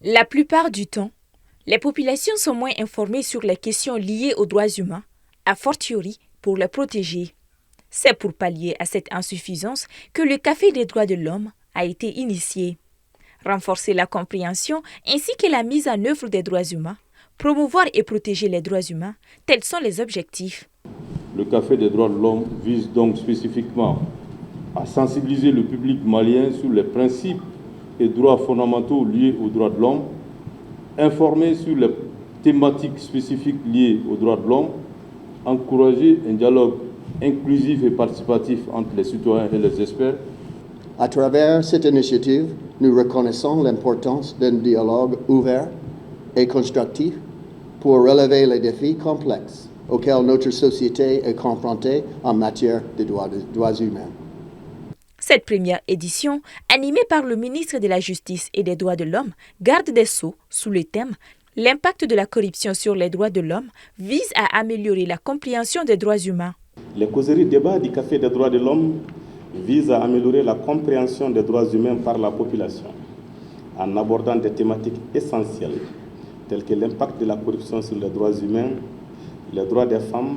La plupart du temps, les populations sont moins informées sur les questions liées aux droits humains, a fortiori pour les protéger. C'est pour pallier à cette insuffisance que le Café des droits de l'homme a été initié. Renforcer la compréhension ainsi que la mise en œuvre des droits humains, promouvoir et protéger les droits humains, tels sont les objectifs. Le Café des droits de l'homme vise donc spécifiquement à sensibiliser le public malien sur les principes et droits fondamentaux liés aux droits de l'homme, informer sur les thématiques spécifiques liées aux droits de l'homme, encourager un dialogue inclusif et participatif entre les citoyens et les experts. À travers cette initiative, nous reconnaissons l'importance d'un dialogue ouvert et constructif pour relever les défis complexes auxquels notre société est confrontée en matière de droits humains. Cette première édition, animée par le ministre de la Justice et des Droits de l'Homme, garde des Sceaux, sous le thème « L'impact de la corruption sur les droits de l'homme » vise à améliorer la compréhension des droits humains. Les causeries débats du Café des droits de l'homme visent à améliorer la compréhension des droits humains par la population, en abordant des thématiques essentielles telles que l'impact de la corruption sur les droits humains, les droits des femmes,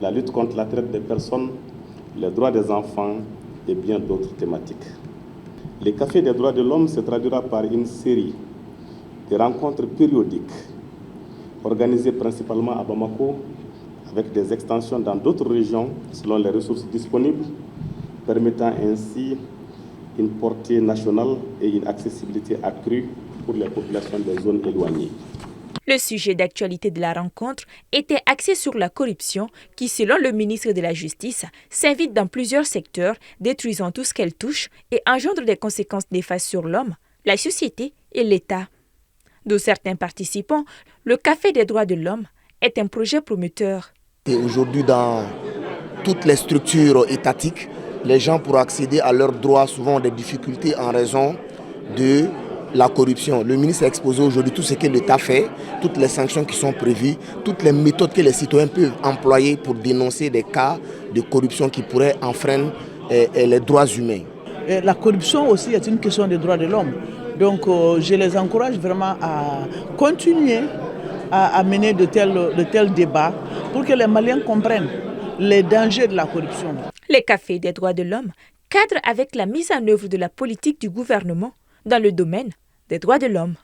la lutte contre la traite des personnes, les droits des enfants et bien d'autres thématiques. Le Café des droits de l'homme se traduira par une série de rencontres périodiques organisées principalement à Bamako, avec des extensions dans d'autres régions selon les ressources disponibles, permettant ainsi une portée nationale et une accessibilité accrue pour les populations des zones éloignées. Le sujet d'actualité de la rencontre était axé sur la corruption qui, selon le ministre de la Justice, s'invite dans plusieurs secteurs, détruisant tout ce qu'elle touche et engendre des conséquences néfastes sur l'homme, la société et l'État. De certains participants, le Café des droits de l'homme est un projet prometteur. Et aujourd'hui, dans toutes les structures étatiques, les gens pour accéder à leurs droits souvent ont des difficultés en raison de la corruption. Le ministre a exposé aujourd'hui tout ce que l'État fait, toutes les sanctions qui sont prévues, toutes les méthodes que les citoyens peuvent employer pour dénoncer des cas de corruption qui pourraient enfreindre les droits humains. Et la corruption aussi est une question des droits de l'homme. Donc je les encourage vraiment à continuer à mener de tels débats pour que les Maliens comprennent les dangers de la corruption. Le Café des droits de l'homme cadre avec la mise en œuvre de la politique du gouvernement dans le domaine des droits de l'homme.